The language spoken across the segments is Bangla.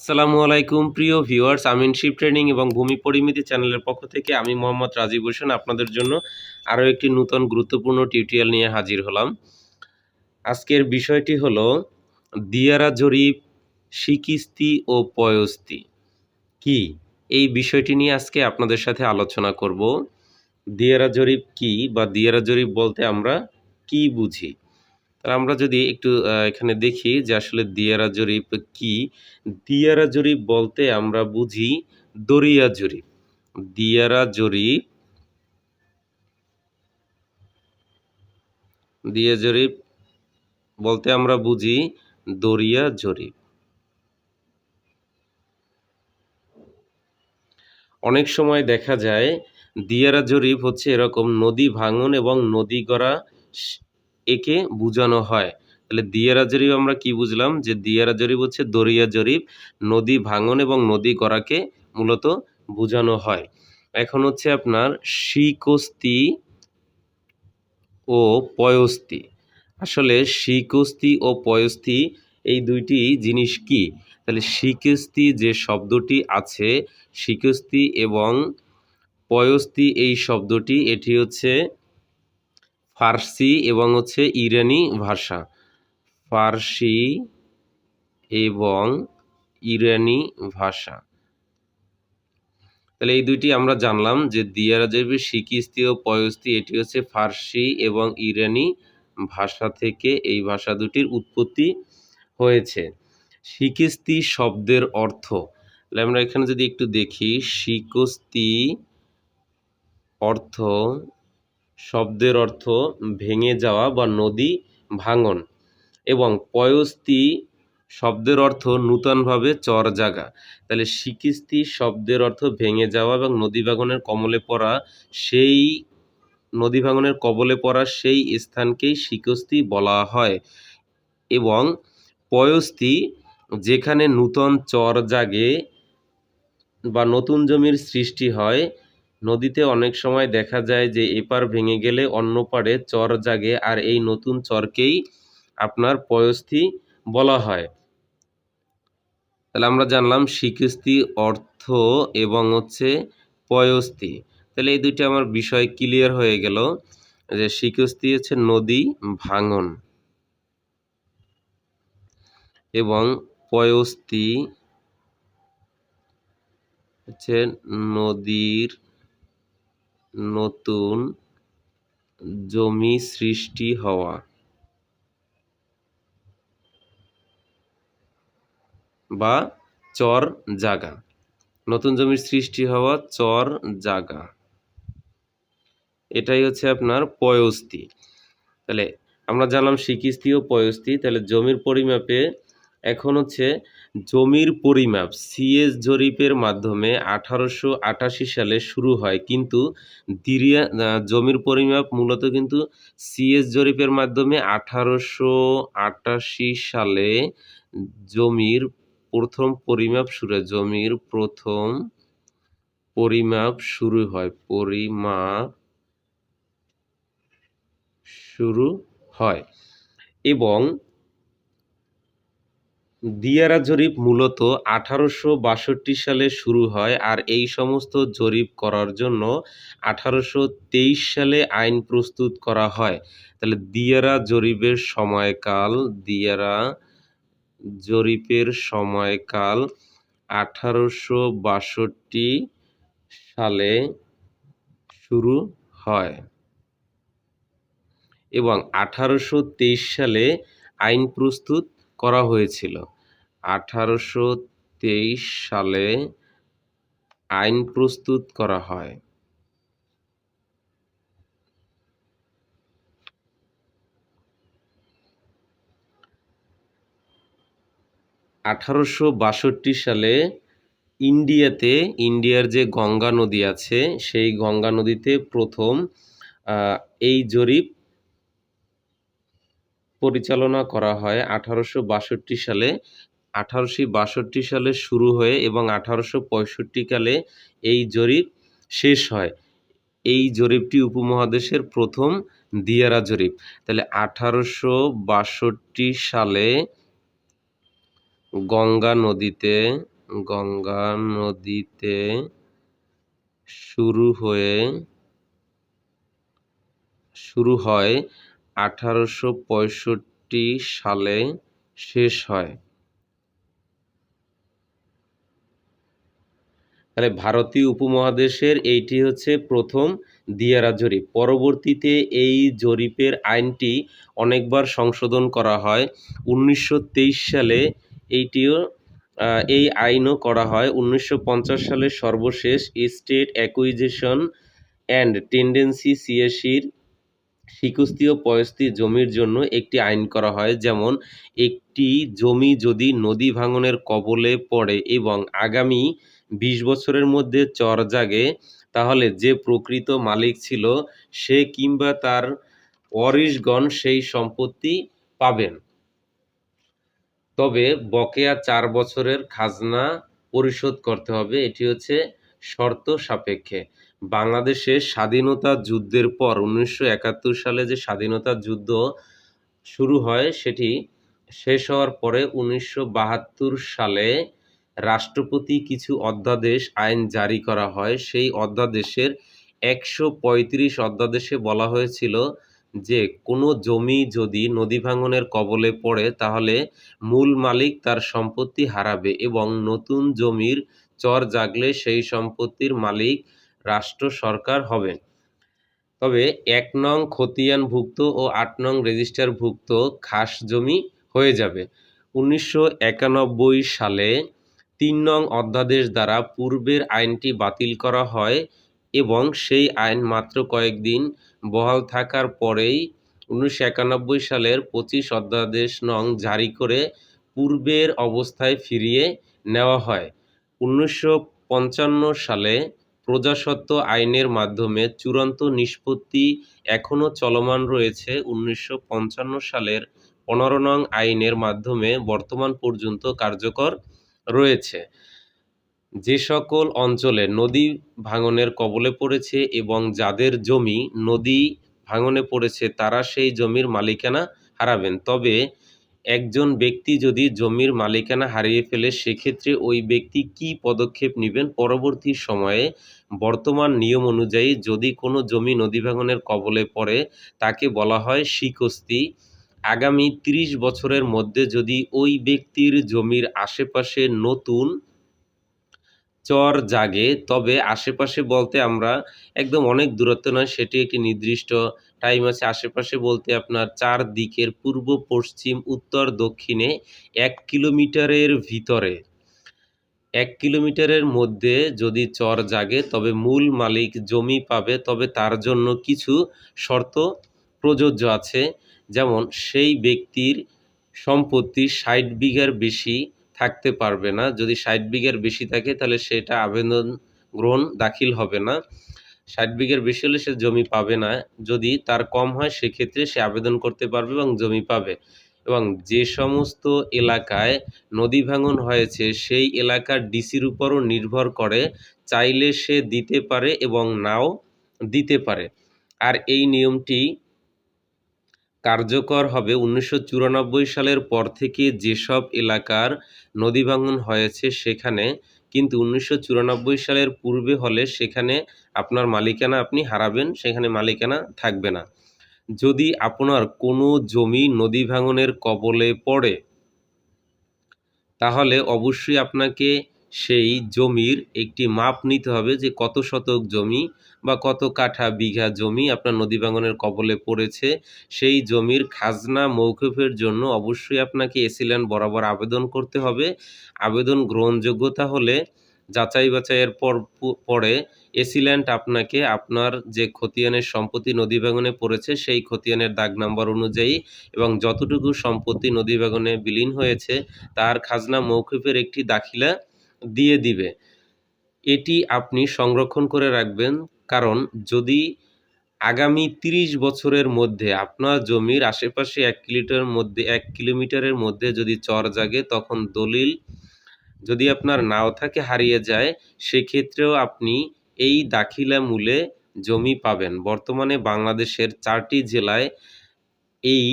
আসসালামু আলাইকুম প্রিয় ভিউয়ার্স, আমিনশিপ ট্রেনিং এবং ভূমি পরিমিতি চ্যানেলের পক্ষ থেকে আমি মোহাম্মদ রাজীব হোসেন আপনাদের জন্য আরও একটি নূতন গুরুত্বপূর্ণ টিউটোরিয়াল নিয়ে হাজির হলাম। আজকের বিষয়টি হলো দিয়ারা জরিপ, শিকিস্তি ও পয়স্তি কি, এই বিষয়টি নিয়ে আজকে আপনাদের সাথে আলোচনা করব। দিয়ারা জরিপ কি বা দিয়ারা জরিপ বলতে আমরা কি বুঝি। আমরা যদি একটু এখানে দেখি যে আসলে দিয়ারা জরিপ কি। দিয়ারা জরিপ বলতে আমরা বুঝি দরিয়া জরিপ। দিয়ারা জরিপ, দিয়া জরিপ বলতে আমরা বুঝি দরিয়া জরিপ। অনেক সময় দেখা যায় দিয়ারা জরিপ হচ্ছে এরকম নদী ভাঙন এবং নদী গড়া একে বোঝানো হয়। তাহলে দিয়ারা জরিপ আমরা কি বুঝলাম, যে দিয়ারা জরিপ হচ্ছে দরিয়া জরিপ, নদী ভাঙন এবং নদী গড়াকে মূলত বোঝানো হয়। এখন হচ্ছে আপনার শিকস্তি ও পয়স্তি। আসলে শিকস্তি ও পয়স্তি এই দুইটি জিনিস কি? তাহলে শিকস্তি যে শব্দটি আছে, শিকস্তি এবং পয়স্তি এই শব্দটি এটি হচ্ছে ফার্সি এবং হচ্ছে ইরানি ভাষা। ফার্সি এবং ইরানি ভাষা। তাহলে এই দুইটি আমরা জানলাম যে দিয়ারা জরিপের শিকিস্তি ও পয়স্তি এটি হচ্ছে ফার্সি এবং ইরানি ভাষা থেকে এই ভাষা দুটির উৎপত্তি হয়েছে। শিকিস্তি শব্দের অর্থ, তাহলে আমরা এখানে যদি একটু দেখি, শিকস্তি অর্থ, শব্দের অর্থ ভেঙে যাওয়া বা নদী ভাঙন, এবং পয়স্তি শব্দের অর্থ নূতনভাবে চর জাগা। তাহলে শিকিস্তি শব্দের অর্থ ভেঙে যাওয়া এবং নদী ভাঙনের কমলে পড়া, সেই নদী ভাঙনের কবলে পড়া সেই স্থানকেই শিকস্তি বলা হয়। এবং পয়স্তি যেখানে নূতন চর জাগে বা নতুন জমির সৃষ্টি হয়। নদীতে অনেক সময় দেখা যায় যে এপার ভেঙে গেলে অন্য পাড়ে চর জাগে, আর এই নতুন চরকেই আপনার পয়স্তি বলা হয়। তাহলে আমরা জানলাম শিকস্তি অর্থ এবং হচ্ছে পয়স্তি। তাহলে এই দুইটা আমার বিষয় ক্লিয়ার হয়ে গেল, যে শিকস্তি হচ্ছে নদী ভাঙন এবং পয়স্তি হচ্ছে নদীর নতুন জমি সৃষ্টি হওয়া বা চর জাগা। নতুন জমির সৃষ্টি হওয়া, চর জাগা, এটাই হচ্ছে আপনার পয়স্তি। তাহলে আমরা জানলাম শিকিস্তি ও পয়স্তি। তাহলে জমির পরিমাপে এখন হচ্ছে জমির পরিমাপ সিএস জরিপের মাধ্যমে 1888 সালে শুরু হয়, কিন্তু জমির পরিমাপ মূলত কিন্তু সিএস জরিপের মাধ্যমে 1888 সালে জমির প্রথম পরিমাপ শুরু হয়। জমির প্রথম পরিমাপ শুরু হয়, পরিমাপ শুরু হয়। এবং দিয়ারা জরিপ মূলত 1862 সালে শুরু হয়, আর এই সমস্ত জরিপ করার জন্য 1823 সালে আইন প্রস্তুত করা হয়। তাহলে দিয়ারা জরিপের সময়কাল, দিয়ারা জরিপের সময়কাল 1862 সালে শুরু হয় এবং 1823 সালে আইন প্রস্তুত করা হয়েছিল। 1823 সালে আইন প্রস্তুত করা হয়। 1862 সালে ইন্ডিয়ার যে গঙ্গা নদী আছে, সেই গঙ্গা নদীতে প্রথম এই জরিপ পরিচালনা করা হয় 1862 সালে। 1862 সালে শুরু হয়ে এবং 1865 সালে এই জরিপ শেষ হয়। এই জরিপটি উপমহাদেশের প্রথম দিয়ারা জরিপ। তাহলে 1862 সালে গঙ্গা নদীতে গঙ্গা নদীতে শুরু হয় 1865 সালে শেষ হয়। তাহলে ভারতীয় উপমহাদেশের এইটি হচ্ছে প্রথম দিয়ারা জরিপ। পরবর্তীতে এই জরিপের আইনটি অনেকবার সংশোধন করা হয়। 1923 সালে এইটিও এই আইনও করা হয়। 1950 সালে সর্বশেষ স্টেট অ্যাকুইজিশন অ্যান্ড টেন্ডেন্সি সিএসির শিকস্তি ও পয়স্তি জমির জন্য একটি আইন করা হয়। যেমন একটি জমি যদি নদী ভাঙনের কবলে পড়ে এবং আগামী 20 বছরের মধ্যে চর জাগে, তাহলে যে প্রকৃত মালিক ছিল সে কিংবা তার ওয়ারিশগণ সেই সম্পত্তি পাবেন। তবে বকেয়া 4 বছরের খাজনা পরিশোধ করতে হবে। এটি হচ্ছে শর্ত সাপেক্ষে। বাংলাদেশের স্বাধীনতা যুদ্ধের পর 1971 সালে যে স্বাধীনতা যুদ্ধ শুরু হয় সেটি শেষ হওয়ার পরে 1972 সালে রাষ্ট্রপতি কিছু অধ্যাদেশ আইন জারি করা হয়। সেই অধ্যাদেশের 135 অধ্যাদেশে বলা হয়েছিল যে কোনো জমি যদি নদী ভাঙনের কবলে পড়ে তাহলে মূল মালিক তার সম্পত্তি হারাবে এবং নতুন জমির চর জাগলে সেই সম্পত্তির মালিক রাষ্ট্র সরকার হবে। তবে ১ নং খতিয়ানভুক্ত ও ৮ নং রেজিস্টারভুক্ত খাস জমি হয়ে যাবে। 1991 সালে ৩ নং অধ্যাদেশ দ্বারা পূর্বের আইনটি বাতিল করা হয় এবং সেই আইন মাত্র কয়েকদিন বহাল থাকার পরেই 1991 সালের 25 অধ্যাদেশ নং জারি করে পূর্বের অবস্থায় ফিরিয়ে নেওয়া হয়। 1955 সালে প্রজাস্বত্ব আইনের মাধ্যমে চূড়ান্ত নিষ্পত্তি এখনও চলমান রয়েছে। 1955 সালের 15 নং আইনের মাধ্যমে বর্তমান পর্যন্ত কার্যকর রয়েছে। যে সকল অঞ্চলে নদী ভাঙনের কবলে পড়েছে এবং যাদের জমি নদী ভাঙনে পড়েছে তারা সেই জমির মালিকানা হারাবেন। তবে একজন ব্যক্তি যদি জমির মালিকানা হারিয়ে ফেলে সেক্ষেত্রে ওই ব্যক্তি কী পদক্ষেপ নেবেন পরবর্তী সময়ে বর্তমান নিয়ম অনুযায়ী যদি কোনো জমি নদী ভাঙনের কবলে পড়ে তাকে বলা হয় শিকস্তি। আগামী 30 বছরের মধ্যে যদি ওই ব্যক্তির জমির আশেপাশে নতুন চর জাগে, তবে আশেপাশে বলতে আমরা একদম অনেক দূরত্ব নয়, সেটি একটি নির্দিষ্ট টাইম আছে। আশেপাশে বলতে আপনার 4 দিকের পূর্ব, পশ্চিম, উত্তর, দক্ষিণে 1 কিলোমিটারের ভিতরে 1 কিলোমিটারের মধ্যে যদি চর জাগে তবে মূল মালিক জমি পাবে। তবে তার জন্য কিছু শর্ত প্রযোজ্য আছে। যেমন সেই ব্যক্তির সম্পত্তি 60 বিঘার বেশি থাকতে পারবে না। যদি 60 বিঘার বেশি থাকে তাহলে সেটা আবেদন গ্রহণ দাখিল হবে না। 60 বিঘার বেশি হলে সে জমি পাবে না। যদি তার কম হয় সেক্ষেত্রে সে আবেদন করতে পারবে এবং জমি পাবে। এবং যে সমস্ত এলাকায় নদী ভাঙন হয়েছে সেই এলাকার ডিসির উপরও নির্ভর করে, চাইলে সে দিতে পারে এবং নাও দিতে পারে। আর এই নিয়মটি কার্যকর হবে 1994 সালের পর থেকে যেসব এলাকার নদী ভাঙন হয়েছে সেখানে, কিন্তু 1994 সালের পূর্বে হলে সেখানে আপনার মালিকানা আপনি হারাবেন, সেখানে মালিকানা থাকবে না। যদি আপনার কোনো জমি নদী ভাঙনের কবলে পড়ে তাহলে অবশ্যই আপনাকে সেই জমির একটি মাপ নিতে হবে যে কত শতক জমি বা কত কাঠা বিঘা জমি আপনার নদী ভাঙনের কবলে পড়েছে। সেই জমির খাজনা মওকুফের জন্য অবশ্যই আপনাকে এসিল্যান্ড বরাবর আবেদন করতে হবে। আবেদন গ্রহণযোগ্যতা হলে যাচাই বাছাইয়ের পরে এসিল্যান্ড আপনাকে আপনার যে খতিয়ানের সম্পত্তি নদী ভাঙনে পড়েছে সেই খতিয়ানের দাগ নাম্বার অনুযায়ী এবং যতটুকু সম্পত্তি নদী ভাঙনে বিলীন হয়েছে তার খাজনা মওকুফের একটি দাখিলা দিয়ে দিবে। এটি আপনি সংরক্ষণ করে রাখবেন, কারণ যদি আগামী 30 বছরের মধ্যে আপনার জমির আশেপাশে 1 কিলোমিটারের মধ্যে যদি চর জাগে তখন দলিল যদি আপনার নাও থাকে হারিয়ে যায়, সেক্ষেত্রেও আপনি এই দাখিলা মূলে জমি পাবেন। বর্তমানে বাংলাদেশের 4টি জেলায় এই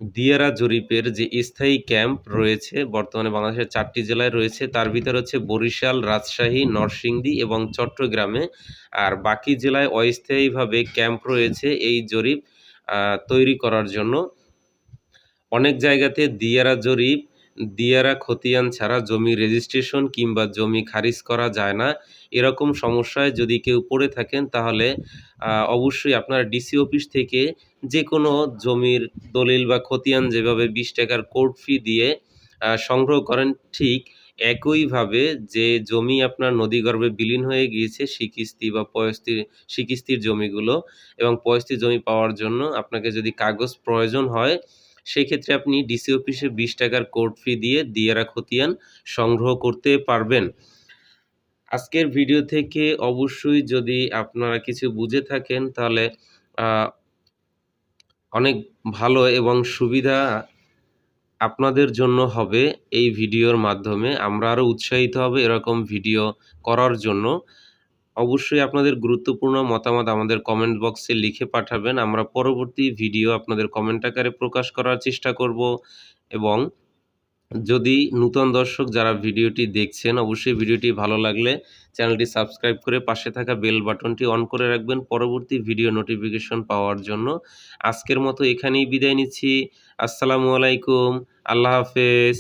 দিয়ারা জরিপের যে স্থায়ী ক্যাম্প রয়েছে বর্তমানে বাংলাদেশের ৪টি জেলায় রয়েছে, তার ভিতরে হচ্ছে বরিশাল, রাজশাহী, নরসিংদী এবং চট্টগ্রামে। আর বাকি জেলায় অস্থায়ীভাবে ক্যাম্প রয়েছে এই জরিপ তৈরি করার জন্য। অনেক জায়গাতে দিয়ারা জরিপ, দিয়ারা খতিয়ান ছাড়া জমি রেজিস্ট্রেশন কিংবা জমি খারিজ করা যায় না। এরকম সমস্যায় যদি কেউ পড়ে থাকেন তাহলে অবশ্যই আপনারা ডিসি অফিস থেকে যেকোনো জমির দলিল বা খতিয়ান যেভাবে ৳২০ কোর্ট ফি দিয়ে সংগ্রহ করেন, ঠিক একইভাবে যে জমি আপনার নদীগর্ভে বিলীন হয়ে গিয়েছে সিকিস্তি বা সিকিস্তির জমিগুলো এবং পয়স্তির জমি পাওয়ার জন্য আপনাকে যদি কাগজ প্রয়োজন হয়, সেক্ষেত্রে আপনি ডিসি অফিসে ৳২০ কোর্ট ফি দিয়ে দিয়ারা খতিয়ান সংগ্রহ করতে পারবেন। আজকের ভিডিও থেকে অবশ্যই যদি আপনারা কিছু বুঝে থাকেন তাহলে আ অনেক ভালো এবং সুবিধা আপনাদের জন্য হবে এই ভিডিওর মাধ্যমে। আমরা আরো উৎসাহিত হব এরকম ভিডিও করার জন্য। অবশ্যই আপনাদের গুরুত্বপূর্ণ মতামত আমাদের কমেন্ট বক্সে লিখে পাঠাবেন। আমরা পরবর্তী ভিডিও আপনাদের কমেন্ট আকারে প্রকাশ করার চেষ্টা করব এবং যদি নূতন দর্শক যারা ভিডিওটি দেখছেন, অবশ্যই ভিডিওটি ভালো লাগলে চ্যানেলটি সাবস্ক্রাইব করে পাশে থাকা বেল বাটনটি অন করে রাখবেন পরবর্তী ভিডিও নোটিফিকেশন পাওয়ার জন্য। আজকের মতো এখানেই বিদায় নিচ্ছি। আসসালামু আলাইকুম। আল্লাহ হাফেজ।